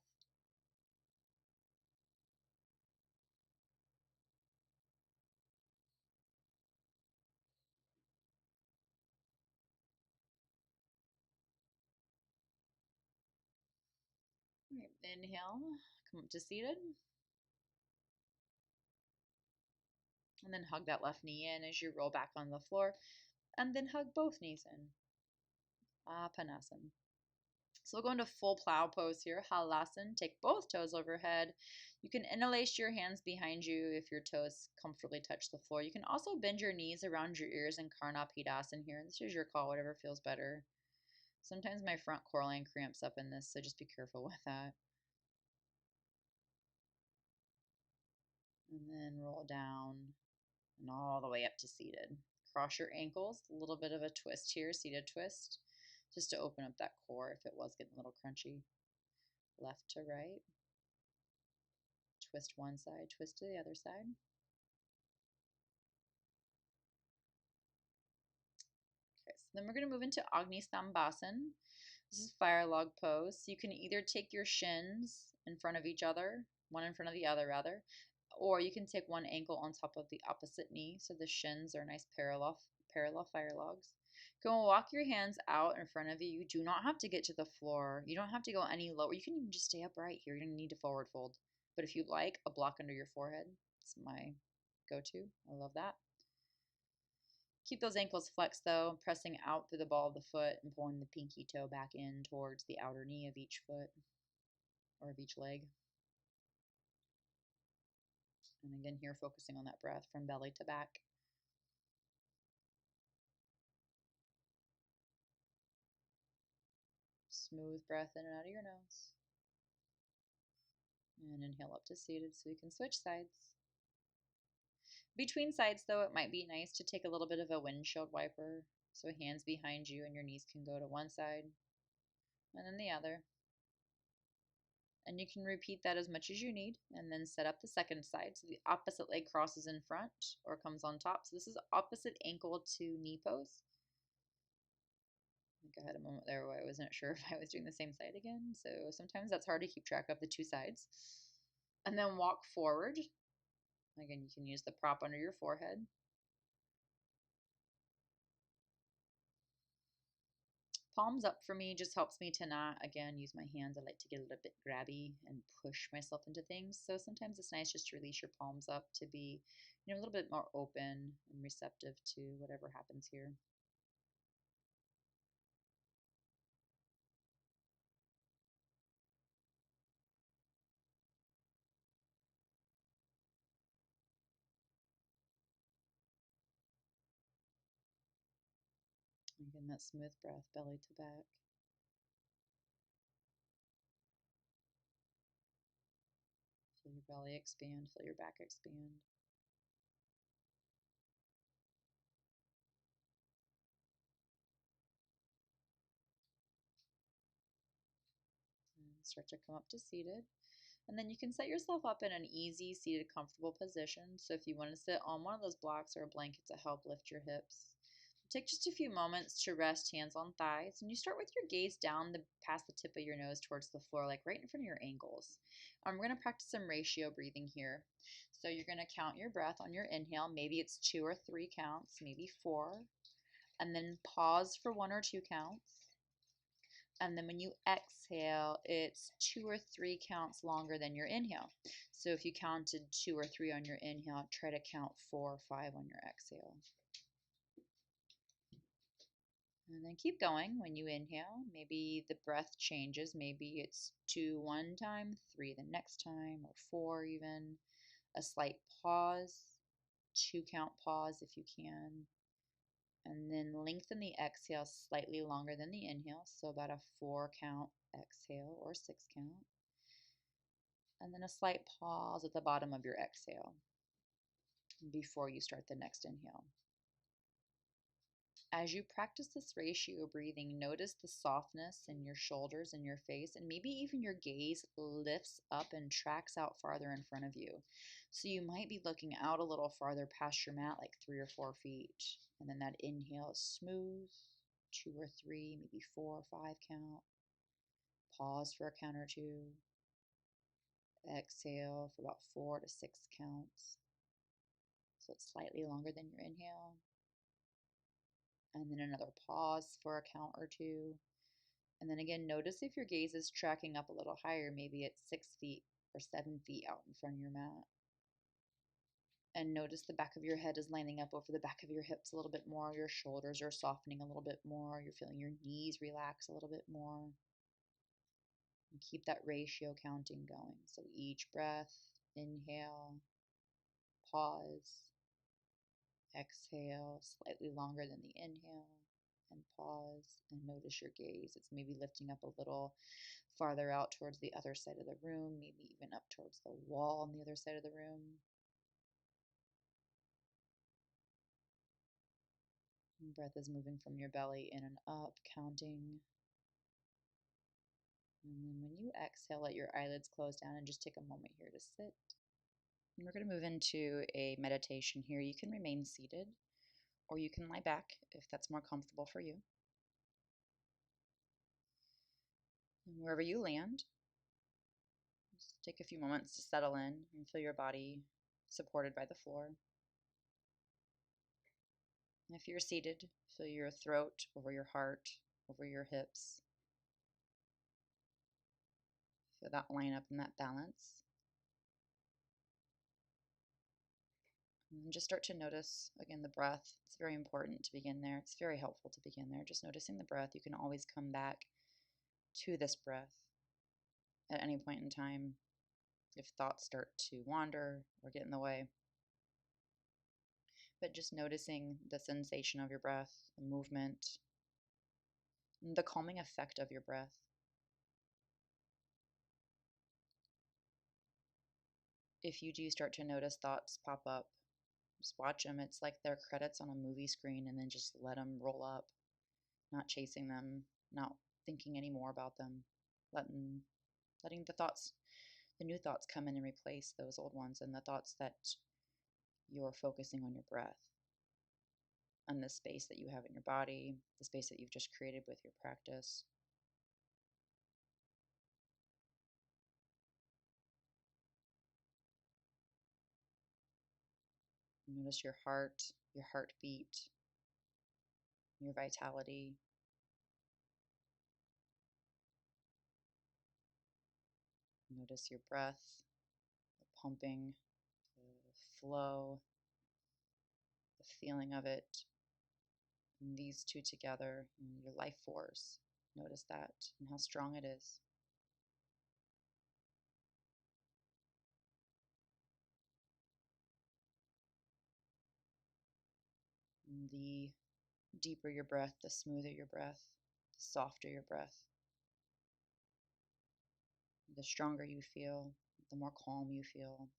All right, inhale, come up to seated. And then hug that left knee in as you roll back on the floor. And then hug both knees in. Apanasana. So we'll go into full plow pose here. Halasana. Take both toes overhead. You can interlace your hands behind you if your toes comfortably touch the floor. You can also bend your knees around your ears in Karna Pidasana here. This is your call, whatever feels better. Sometimes my front core line cramps up in this, so just be careful with that. And then roll down and all the way up to seated. Cross your ankles, a little bit of a twist here, seated twist, just to open up that core if it was getting a little crunchy. Left to right. Twist one side, twist to the other side. Okay, so then we're going to move into Agni Stambhasana. This is fire log pose. So you can either take your shins in front of each other, one in front of the other rather, or you can take one ankle on top of the opposite knee. So the shins are nice parallel fire logs. Go and walk your hands out in front of you. You do not have to get to the floor. You don't have to go any lower. You can even just stay upright here. You don't need to forward fold. But if you'd like, a block under your forehead. It's my go-to. I love that. Keep those ankles flexed though, pressing out through the ball of the foot and pulling the pinky toe back in towards the outer knee of each foot or of each leg. And again, here focusing on that breath from belly to back. Smooth breath in and out of your nose. And inhale up to seated so you can switch sides. Between sides though, it might be nice to take a little bit of a windshield wiper. So hands behind you and your knees can go to one side and then the other. And you can repeat that as much as you need and then set up the second side. So the opposite leg crosses in front or comes on top. So this is opposite ankle to knee pose. I think I had a moment there where I wasn't sure if I was doing the same side again. So sometimes that's hard to keep track of the two sides. And then walk forward. Again, you can use the prop under your forehead. Palms up for me just helps me to not, again, use my hands. I like to get a little bit grabby and push myself into things. So sometimes it's nice just to release your palms up to be, a little bit more open and receptive to whatever happens here. Again, that smooth breath, belly to back. Feel your belly expand, feel your back expand. And start to come up to seated. And then you can set yourself up in an easy, seated, comfortable position. So if you want to sit on one of those blocks or a blanket to help lift your hips, take just a few moments to rest hands on thighs. And you start with your gaze down past the tip of your nose towards the floor, like right in front of your ankles. We're going to practice some ratio breathing here. So you're going to count your breath on your inhale. Maybe it's 2 or 3 counts, maybe 4. And then pause for 1 or 2 counts. And then when you exhale, it's 2 or 3 counts longer than your inhale. So if you counted 2 or 3 on your inhale, try to count 4 or 5 on your exhale. And then keep going when you inhale. Maybe the breath changes. Maybe it's 2 one time, 3 the next time, or 4 even. A slight pause, 2 count pause if you can. And then lengthen the exhale slightly longer than the inhale, so about a 4 count exhale or 6 count. and then a slight pause at the bottom of your exhale before you start the next inhale. As you practice this ratio breathing, notice the softness in your shoulders and your face, and maybe even your gaze lifts up and tracks out farther in front of you. So you might be looking out a little farther past your mat, like 3 or 4 feet. And then that inhale is smooth, 2 or 3, maybe 4 or 5 count. Pause for a count or 2. Exhale for about 4 to 6 counts. So it's slightly longer than your inhale. And then another pause for a count or 2. And then again, notice if your gaze is tracking up a little higher, maybe it's 6 feet or 7 feet out in front of your mat. And notice the back of your head is lining up over the back of your hips a little bit more. Your shoulders are softening a little bit more. You're feeling your knees relax a little bit more. And keep that ratio counting going. So each breath, inhale, pause, exhale, slightly longer than the inhale, and pause, and notice your gaze. It's maybe lifting up a little farther out towards the other side of the room, maybe even up towards the wall on the other side of the room. And breath is moving from your belly in and up, counting. And then when you exhale, let your eyelids close down and just take a moment here to sit. And we're going to move into a meditation here. You can remain seated or you can lie back if that's more comfortable for you. And wherever you land, just take a few moments to settle in and feel your body supported by the floor. And if you're seated, feel your throat over your heart, over your hips. Feel that line up in that balance. And just start to notice, again, the breath. It's very important to begin there. It's very helpful to begin there. Just noticing the breath. You can always come back to this breath at any point in time if thoughts start to wander or get in the way. But just noticing the sensation of your breath, the movement, the calming effect of your breath. If you do start to notice thoughts pop up, just watch them. It's like they're credits on a movie screen, and then just let them roll up, not chasing them, not thinking any more about them, letting the new thoughts come in and replace those old ones, and the thoughts that you're focusing on your breath, on the space that you have in your body, the space that you've just created with your practice. Notice your heart, your heartbeat, your vitality. Notice your breath, the pumping, the flow, the feeling of it. And these two together, your life force. Notice that and how strong it is. And the deeper your breath, the smoother your breath, the softer your breath. The stronger you feel, the more calm you feel.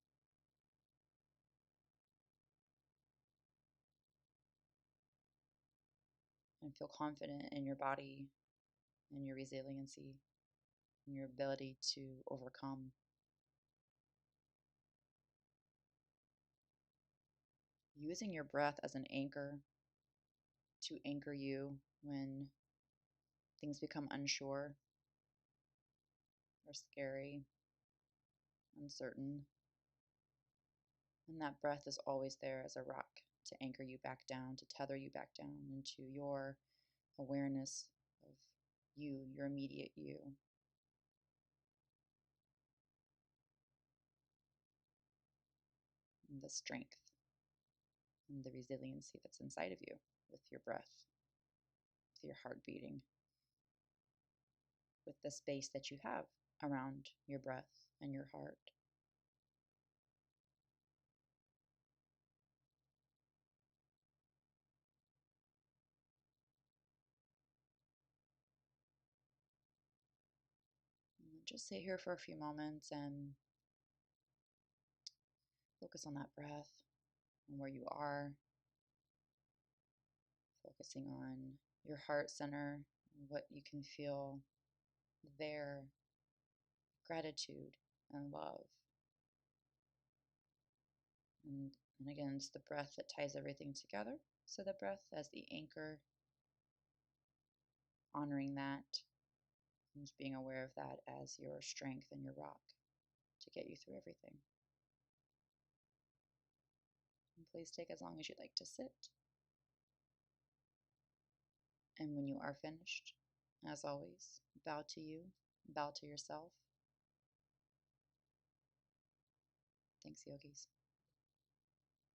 And feel confident in your body and your resiliency and your ability to overcome. Using your breath as an anchor to anchor you when things become unsure or scary, uncertain. And that breath is always there as a rock to anchor you back down, to tether you back down into your awareness of you, your immediate you. And the strength and the resiliency that's inside of you with your breath, with your heart beating, with the space that you have around your breath and your heart. And just sit here for a few moments and focus on that breath and where you are, focusing on your heart center, what you can feel there, gratitude and love. And again, it's the breath that ties everything together. So the breath as the anchor, honoring that, and just being aware of that as your strength and your rock to get you through everything. And please take as long as you'd like to sit. And when you are finished, as always, bow to you, bow to yourself. Thanks, yogis.